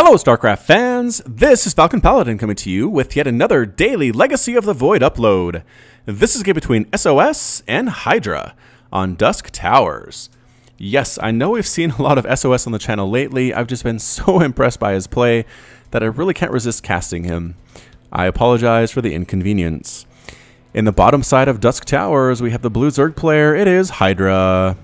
Hello StarCraft fans, this is Falcon Paladin coming to you with yet another daily Legacy of the Void upload. This is a game between SoS and Hydra on Dusk Towers. Yes, I know we've seen a lot of SoS on the channel lately. I've just been so impressed by his play that I really can't resist casting him. I apologize for the inconvenience. In the bottom side of Dusk Towers, we have the blue Zerg player. It is Hydra.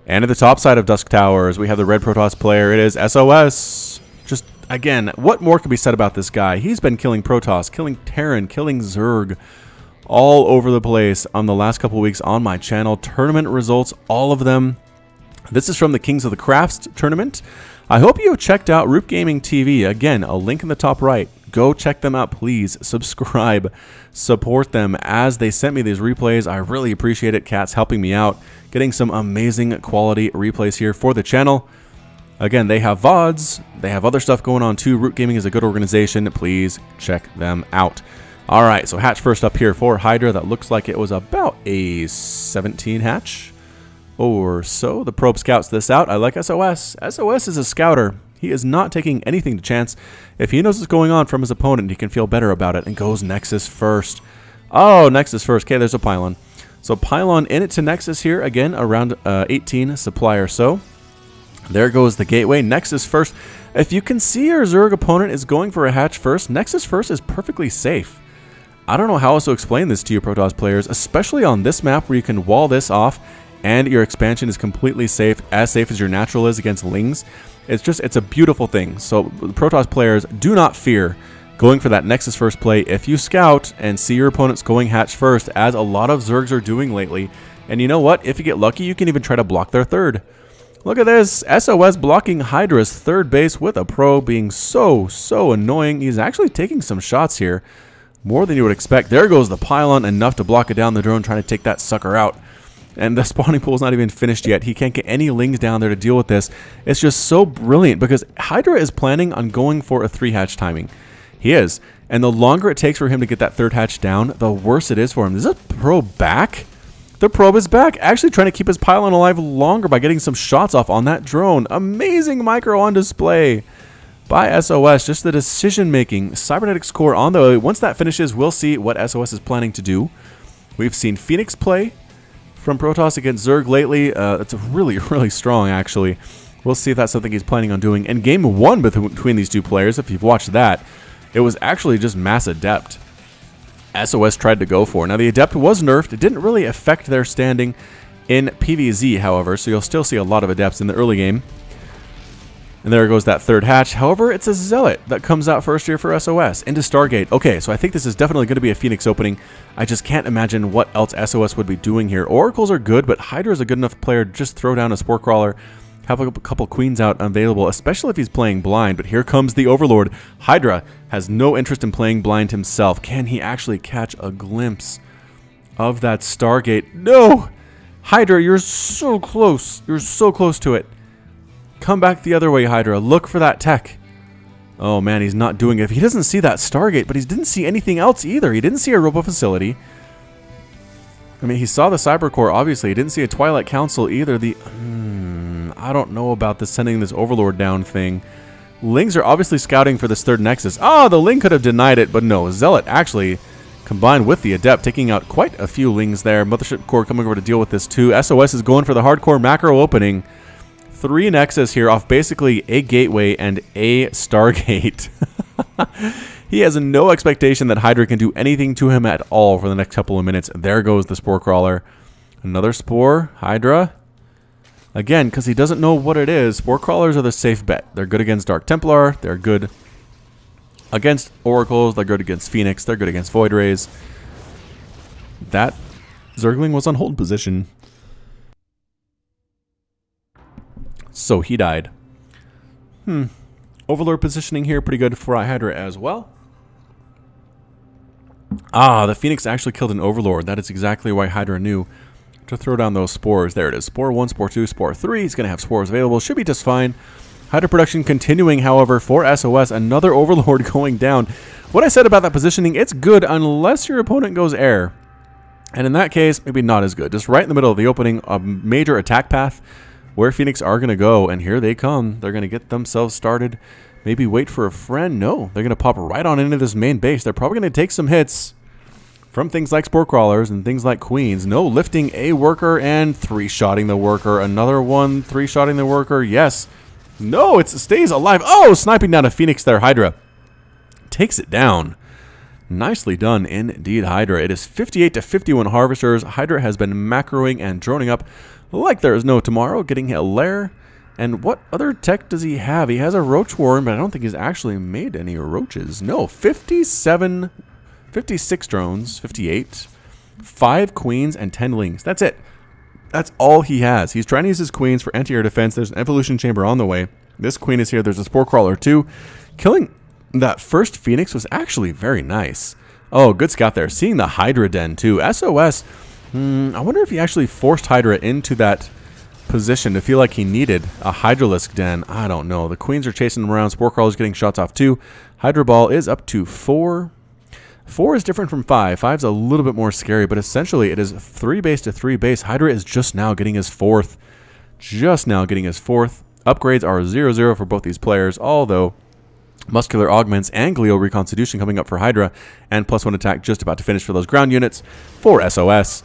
And at the top side of Dusk Towers, we have the red Protoss player. It is SoS. Just, again, what more could be said about this guy? He's been killing Protoss, killing Terran, killing Zerg all over the place on the last couple weeks on my channel. Tournament results, all of them. This is from the Kings of the Crafts tournament. I hope you have checked out Root Gaming TV. Again, a link in the top right. Go check them out, please. Subscribe. Support them as they sent me these replays. I really appreciate it. Cat's helping me out. Getting some amazing quality replays here for the channel. Again, they have VODs. They have other stuff going on too. Root Gaming is a good organization. Please check them out. All right, so hatch first up here for Hydra. That looks like it was about a 17 hatch or so. The probe scouts this out. I like SoS. SoS is a scouter. He is not taking anything to chance. If he knows what's going on from his opponent, he can feel better about it and goes Nexus first. Oh, Nexus first. Okay, there's a pylon. So pylon in it to Nexus here. Again, around 18 supply or so. There goes the gateway. Nexus first. If you can see your Zerg opponent is going for a hatch first, Nexus first is perfectly safe. I don't know how else to explain this to you Protoss players, especially on this map where you can wall this off and your expansion is completely safe as your natural is against Lings. It's a beautiful thing. So Protoss players, do not fear going for that Nexus first play if you scout and see your opponents going hatch first, as a lot of Zergs are doing lately. And you know what? If you get lucky, you can even try to block their third. Look at this. SoS blocking Hydra's third base with a probe, being so annoying. He's actually taking some shots here. More than you would expect. There goes the pylon, enough to block it down. The drone trying to take that sucker out. And the spawning pool is not even finished yet. He can't get any Lings down there to deal with this. It's just so brilliant because Hydra is planning on going for a 3-hatch timing. He is. And the longer it takes for him to get that 3rd hatch down, the worse it is for him. Is the probe back? The probe is back. Actually trying to keep his pylon alive longer by getting some shots off on that drone. Amazing micro on display by SoS. Just the decision making. Cybernetics core on the way. Once that finishes, we'll see what SoS is planning to do. We've seen Phoenix play from Protoss against Zerg lately. It's really strong, actually. We'll see if that's something he's planning on doing. And game 1 between these two players, if you've watched that, it was actually just mass Adept SoS tried to go for. Now, the Adept was nerfed. It didn't really affect their standing in PvZ, however, so you'll still see a lot of Adepts in the early game. And there goes that 3rd hatch. However, it's a Zealot that comes out first here for SoS into Stargate. Okay, so I think this is definitely going to be a Phoenix opening. I just can't imagine what else SoS would be doing here. Oracles are good, but Hydra is a good enough player to just throw down a Spore Crawler, have a couple Queens out available, especially if he's playing blind. But here comes the Overlord. Hydra has no interest in playing blind himself. Can he actually catch a glimpse of that Stargate? No! Hydra, you're so close. You're so close to it. Come back the other way, Hydra. Look for that tech. Oh, man, he's not doing it. He doesn't see that Stargate, but he didn't see anything else either. He didn't see a Robo Facility. I mean, he saw the Cyber Core, obviously. He didn't see a Twilight Council either. I don't know about this sending this Overlord down thing. Lings are obviously scouting for this 3rd Nexus. Oh, the Ling could have denied it, but no. Zealot actually combined with the Adept, taking out quite a few Lings there. Mothership Core coming over to deal with this too. SoS is going for the hardcore macro opening. 3 Nexus here off basically a Gateway and a Stargate. He has no expectation that Hydra can do anything to him at all for the next couple of minutes. There goes the Spore Crawler. Another Spore. Hydra. Again, because he doesn't know what it is, Spore Crawlers are the safe bet. They're good against Dark Templar. They're good against Oracles. They're good against Phoenix. They're good against Void Rays. That Zergling was on hold position. So he died. Overlord positioning here, pretty good for Hydra as well. Ah, the Phoenix actually killed an Overlord. That is exactly why Hydra knew to throw down those spores. There it is. Spore 1, Spore 2, Spore 3. He's going to have spores available. Should be just fine. Hydra production continuing, however, for SoS. Another Overlord going down. What I said about that positioning, it's good unless your opponent goes air. And in that case, maybe not as good. Just right in the middle of the opening, a major attack path where Phoenix are going to go. And here they come. They're going to get themselves started. Maybe wait for a friend. No, they're going to pop right on into this main base. They're probably going to take some hits from things like Spore Crawlers and things like Queens. No, lifting a worker and 3-shotting the worker. Another one, 3-shotting the worker. Yes. No, it stays alive. Oh, sniping down a Phoenix there. Hydra takes it down. Nicely done indeed, Hydra. It is 58 to 51 Harvesters. Hydra has been macroing and droning up like there is no tomorrow, getting a lair. And what other tech does he have? He has a Roach Warren, but I don't think he's actually made any roaches. No, 56 drones, 58, 5 queens, and 10 lings. That's it. That's all he has. He's trying to use his queens for anti-air defense. There's an evolution chamber on the way. This queen is here. There's a Spore Crawler too. Killing that first Phoenix was actually very nice. Oh, good scout there. Seeing the Hydra den too. SOS, I wonder if he actually forced Hydra into that position to feel like he needed a Hydralisk den. I don't know. The queens are chasing him around. Spore Crawler's getting shots off too. Hydra Ball is up to 4. 4 is different from 5. 5's a little bit more scary, but essentially it is 3 base to 3 base. Hydra is just now getting his 4th. Just now getting his 4th. Upgrades are 0-0 for both these players, although Muscular Augments and Glio Reconstitution coming up for Hydra, and +1 attack just about to finish for those ground units for SOS.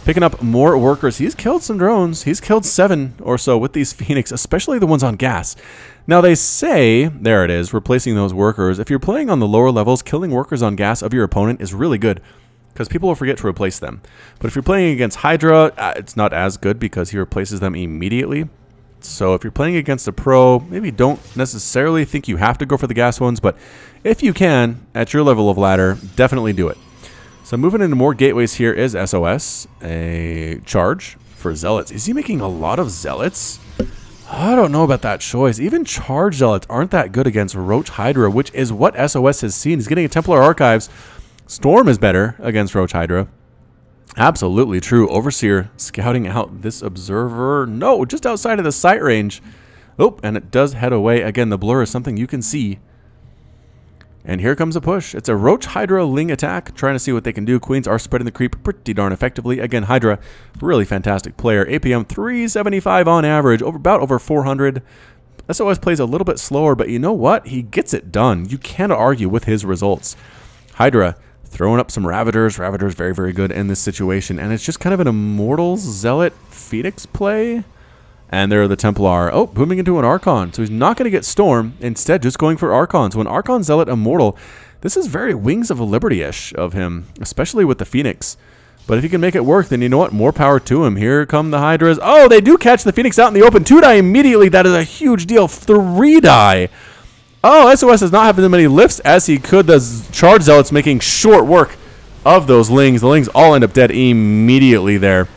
Picking up more workers. He's killed some drones. He's killed 7 or so with these Phoenix, especially the ones on gas. Now they say, there it is, replacing those workers. If you're playing on the lower levels, killing workers on gas of your opponent is really good because people will forget to replace them. But if you're playing against Hydra, it's not as good because he replaces them immediately. So if you're playing against a pro, maybe don't necessarily think you have to go for the gas ones, but if you can, at your level of ladder, definitely do it. So moving into more gateways here is SOS, a charge for Zealots. Is he making a lot of Zealots? I don't know about that choice. Even charge Zealots aren't that good against Roach Hydra, which is what SOS has seen. He's getting a Templar Archives. Storm is better against Roach Hydra. Absolutely true. Overseer scouting out this Observer. No, just outside of the sight range. Oh, and it does head away. Again, the blur is something you can see. And here comes a push. It's a Roach Hydra Ling attack, trying to see what they can do. Queens are spreading the creep pretty darn effectively. Again, Hydra, really fantastic player. APM 375 on average, about over 400. SOS plays a little bit slower, but you know what? He gets it done. You can't argue with his results. Hydra throwing up some Ravagers. Ravagers very, very good in this situation. And it's just kind of an Immortals Zealot Phoenix play. And there are the Templar. Oh, booming into an Archon. So he's not going to get Storm. Instead, just going for Archon. So an Archon Zealot Immortal. This is very Wings of Liberty-ish of him, especially with the Phoenix. But if he can make it work, then you know what? More power to him. Here come the Hydras. Oh, they do catch the Phoenix out in the open. 2 die immediately. That is a huge deal. 3 die. Oh, SOS does not have as many lifts as he could. The Charge Zealots making short work of those Lings. The Lings all end up dead immediately there.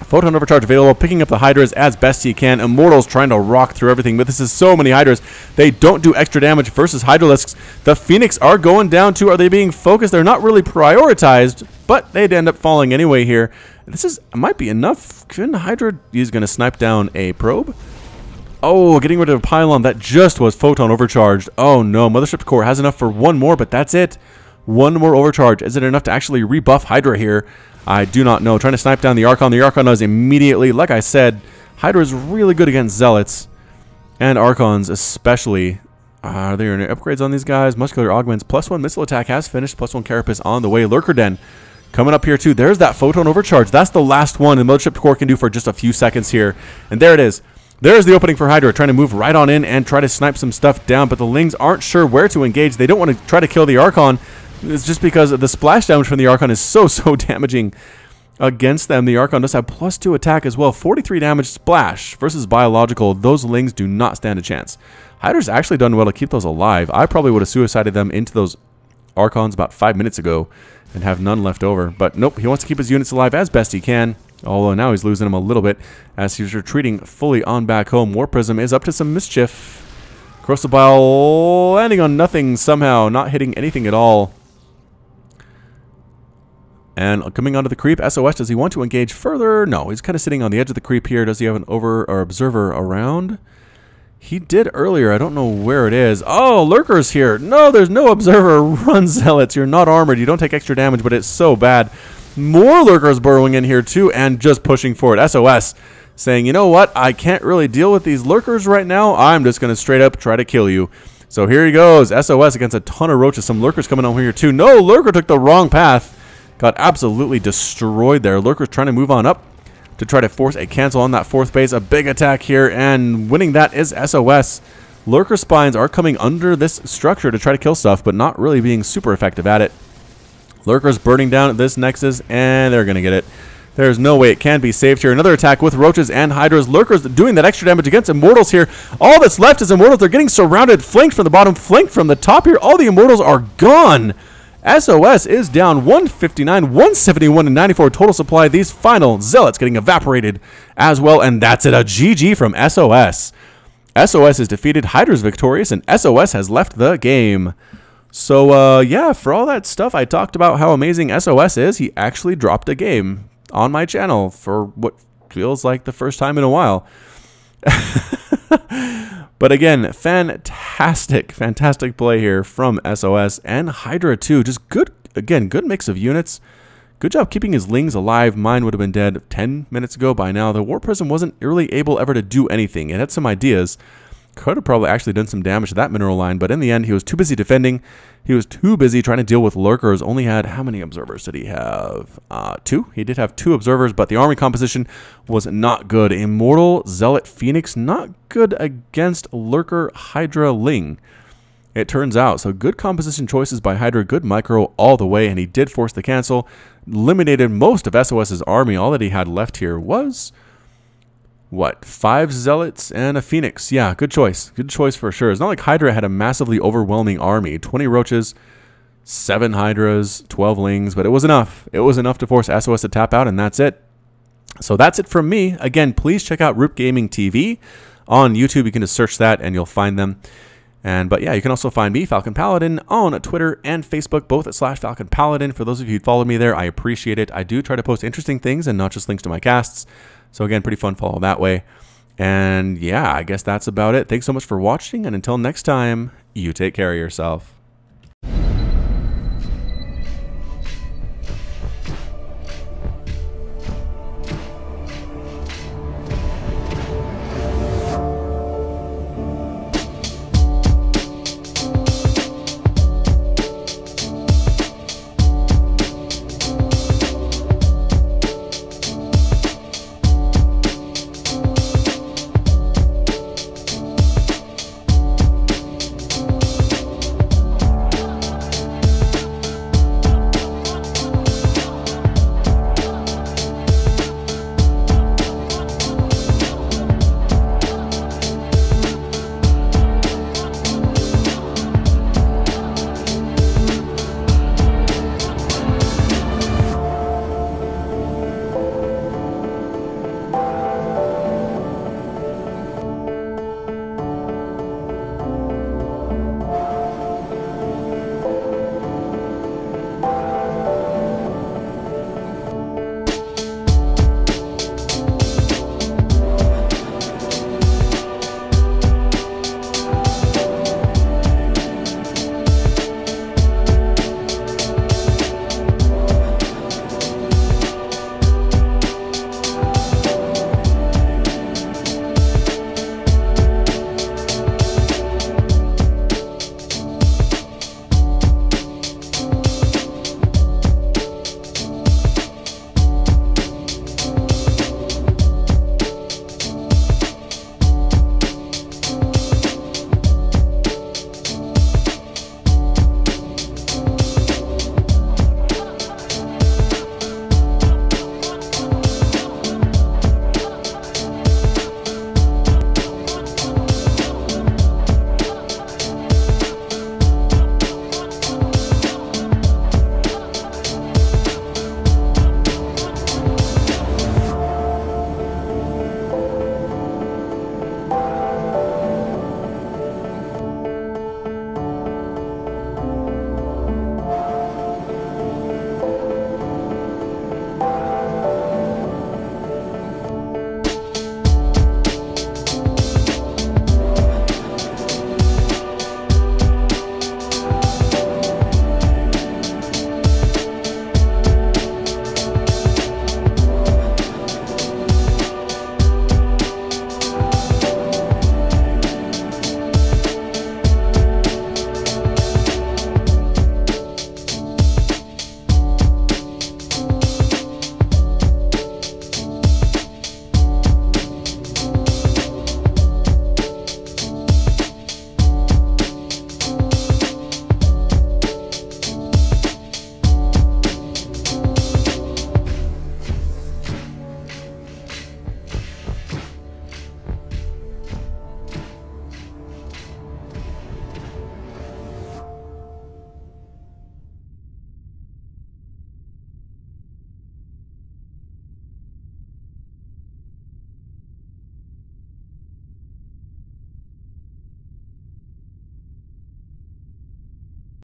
Photon Overcharge available, picking up the Hydras as best he can. Immortals trying to rock through everything, but this is so many Hydras. They don't do extra damage versus Hydralisks. The Phoenix are going down too. Are they being focused? They're not really prioritized, but they'd end up falling anyway here. This might be enough. Hydra is going to snipe down a probe. Oh, getting rid of a pylon. That just was Photon Overcharged. Oh no, Mothership Core has enough for 1 more, but that's it. 1 more overcharge. Is it enough to actually rebuff Hydra here? I do not know. Trying to snipe down the Archon. The Archon does immediately. Like I said, Hydra is really good against Zealots. And Archons especially. Are there any upgrades on these guys? Muscular Augments. +1 missile attack has finished. +1 Carapace on the way. Lurker Den coming up here too. There's that Photon Overcharge. That's the last one the Mothership Core can do for just a few seconds here. And there it is. There's the opening for Hydra. Trying to move right on in and try to snipe some stuff down. But the Lings aren't sure where to engage. They don't want to try to kill the Archon. It's just because the splash damage from the Archon is so damaging against them. The Archon does have +2 attack as well. 43 damage splash versus biological. Those Lings do not stand a chance. Hydra's actually done well to keep those alive. I probably would have suicided them into those Archons about 5 minutes ago and have none left over. But nope, he wants to keep his units alive as best he can. Although now he's losing them a little bit as he's retreating fully on back home. War Prism is up to some mischief. Corrosive Bile landing on nothing somehow. Not hitting anything at all. And coming onto the creep, SOS, does he want to engage further? No, he's kind of sitting on the edge of the creep here. Does he have an observer around? He did earlier. I don't know where it is. Oh, Lurker's here. No, there's no observer. Run, Zealots. You're not armored. You don't take extra damage, but it's so bad. More Lurkers burrowing in here too and just pushing forward. SOS saying, you know what, I can't really deal with these lurkers right now. I'm just going to straight up try to kill you. So here he goes, SOS against a ton of roaches. Some lurkers coming over here too. No, lurker took the wrong path. Got absolutely destroyed there. Lurkers trying to move on up to try to force a cancel on that fourth base. A big attack here, and winning that is SOS. Lurker spines are coming under this structure to try to kill stuff, but not really being super effective at it. Lurkers burning down this Nexus, and they're going to get it. There's no way it can be saved here. Another attack with roaches and hydras. Lurkers doing that extra damage against immortals here. All that's left is immortals. They're getting surrounded, flanked from the bottom, flanked from the top here. All the immortals are gone. SOS is down 159, 171, and 94 total supply. These final zealots getting evaporated as well, and that's it. A GG from SOS. SOS is defeated, Hydra's victorious, and SOS has left the game. So, yeah, for all that stuff I talked about how amazing SOS is, he actually dropped a game on my channel for what feels like the first time in a while. But again, fantastic play here from SOS and Hydra too. Just good, again, good mix of units. Good job keeping his lings alive. Mine would have been dead 10 minutes ago by now. The War Prism wasn't really able ever to do anything. It had some ideas. Could have probably actually done some damage to that mineral line, but in the end, he was too busy defending. He was too busy trying to deal with lurkers. Only had, how many observers did he have? 2. He did have 2 observers, but the army composition was not good. Immortal, Zealot, Phoenix, not good against Lurker, Hydra, Ling. It turns out. So good composition choices by Hydra, good micro all the way, and he did force the cancel. Eliminated most of SOS's army. All that he had left here was, what, 5 Zealots and a Phoenix. Yeah, good choice. Good choice for sure. It's not like Hydra had a massively overwhelming army. 20 Roaches, 7 Hydras, 12 Lings, but it was enough. It was enough to force SOS to tap out, and that's it. So that's it from me. Again, please check out Roop Gaming TV on YouTube. You can just search that, and you'll find them. But yeah, you can also find me, Falcon Paladin, on Twitter and Facebook, both at /Falcon Paladin. For those of you who followed me there, I appreciate it. I do try to post interesting things and not just links to my casts. So again, pretty fun follow that way. And yeah, I guess that's about it. Thanks so much for watching, and until next time, you take care of yourself.